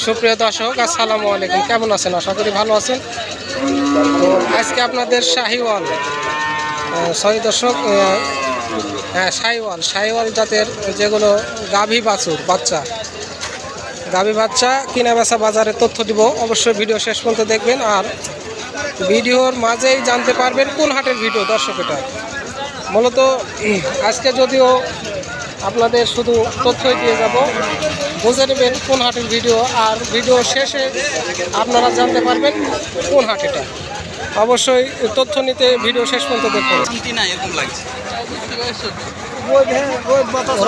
সুপ্রিয় দর্শক, আসসালামু আলাইকুম। কেমন আছেন? আশা করি ভালো আছেন। তো আজকে আপনাদের শাহিওয়াল দর্শক, হ্যাঁ শাহিওয়াল জাতের যেগুলো গাভী বাচ্চা কিনা বেচা বাজারে তথ্য দিব। অবশ্যই ভিডিও শেষ পর্যন্ত দেখবেন, আর ভিডিওর মাঝেই জানতে পারবেন কোন হাটের ভিডিও। দর্শক, এটা মূলত আজকে যদিও আপনাদের শুধু তথ্যই দিয়ে যাব, বুঝে নেবেন কোন হাটের ভিডিও, আর ভিডিও শেষে আপনারা জানতে পারবেন কোন হাট এটা। অবশ্যই তথ্য নিতে ভিডিও শেষ পর্যন্ত দেখুন।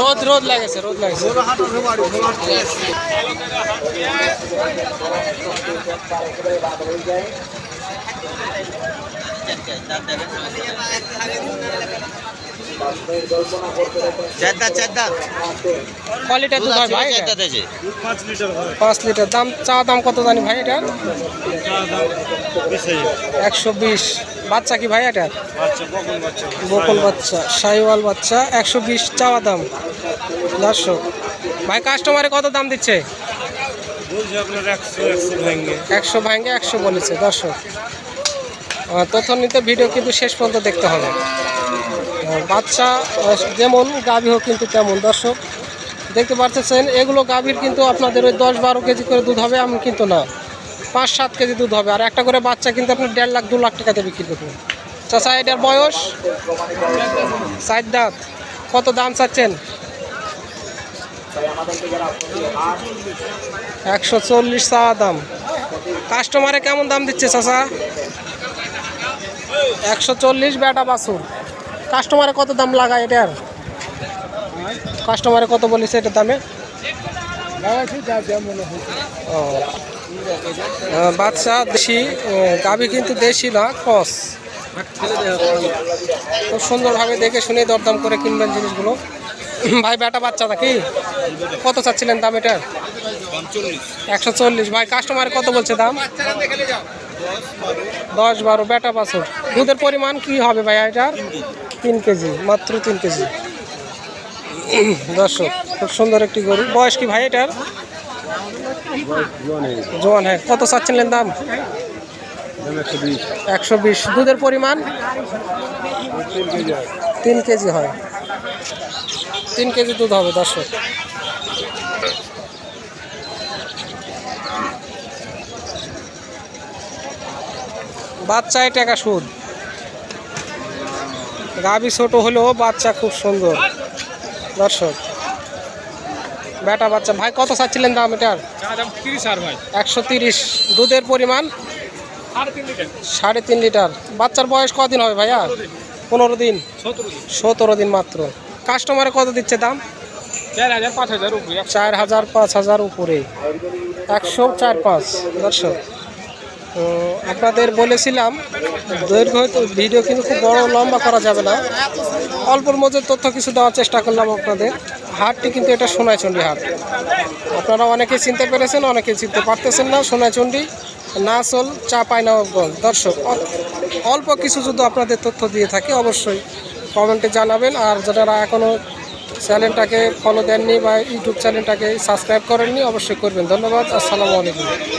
রোদ লাগেছে। কোয়ালিটি দুধ হয় ভাই, 5 লিটার। দাম কত জানি ভাই এটা? 120। বাচ্চা কি ভাই এটা? বকন বাচ্চা, শাহিওয়াল বাচ্চা, 120 চাওয়া দাম। দর্শক ভাই, কাস্টমারে কত দাম দিচ্ছে? 100 ভাঙ্গে 100 বলেছে। দর্শক, তথ্য নিতে ভিডিও কিন্তু শেষ পর্যন্ত দেখতে হবে। বাচ্চা যেমন গাভী হোক কিন্তু তেমন। দর্শক দেখতে পাচ্ছেন, এগুলো গাভীর কিন্তু আপনাদের ওই 10-12 কেজি করে দুধ হবে এমন কিন্তু না, 5-7 কেজি দুধ হবে। আর একটা করে বাচ্চা কিন্তু আপনি 1.5 লাখ 2 লাখ টাকাতে বিক্রি করবেন। চাচা, এটার বয়স 4 দাঁত। কত দাম চাচ্ছেন? 140 চাওয়া দাম। কাস্টমারে কেমন দাম দিচ্ছে চাচা? 140 বেটা বাছুর। কাস্টমারে কত দাম লাগায় এটার? কাস্টমারে কত বলেছে এটার দামে? বাচ্চা দেশি গাভী, কিন্তু দেশি না, ক্রস। খুব সুন্দরভাবে দেখে শুনে দরদাম করে কিনবেন জিনিসগুলো। ভাই, বেটা বাচ্চা নাকি? কত চাচ্ছিলেন দাম এটার? 140। ভাই, কাস্টমারে কত বলছে দাম? 10-12 বেটা বাছুর। দুধের পরিমাণ কি হবে ভাই এটার? 3 কেজি, মাত্র 3 কেজি। দর্শক, খুব সুন্দর একটি গরু। বয়স কি ভাই এটার? জোয়ান। হ্যাঁ, কত চাচ্ছিলেন দাম? 120। দুধের পরিমাণ 3 কেজি হয়। 3 কেজি দুধ হবে। দর্শক, বাচ্চায় টাকা সুদ। গাভী ছোট হলেও বাচ্চা খুব সুন্দর। দর্শক, বেটা বাচ্চা। ভাই, কত চাচ্ছিলেন দাম এটার? 130। দুধের পরিমাণ 3.5 লিটার। বাচ্চার বয়স কদিন হবে ভাইয়া? 15 দিন। 17 দিন মাত্র। কাস্টমারে কত দিচ্ছে দাম? 4,000-5,000 উপরে। 104-5। দর্শক, আপনাদের বলেছিলাম দৈর্ঘ্য ভিডিও কিন্তু খুব বড় লম্বা করা যাবে না, অল্পর মধ্যে তথ্য কিছু দেওয়ার চেষ্টা করলাম আপনাদের। হাটটি কিন্তু এটা সোনাইচন্ডী হাট। আপনারা অনেকে চিনতে পেরেছেন, অনেকে চিনতে পারতেছেন না। সোনাইচন্ডী, নাচল, চাঁপাইনবাবগঞ্জ। দর্শক, অল্প কিছু যদি আপনাদের তথ্য দিয়ে থাকে অবশ্যই কমেন্টে জানাবেন। আর যারা এখনও চ্যানেলটাকে ফলো দেননি বা ইউটিউব চ্যানেলটাকে সাবস্ক্রাইব করেননি, অবশ্যই করবেন। ধন্যবাদ। আসসালামু আলাইকুম।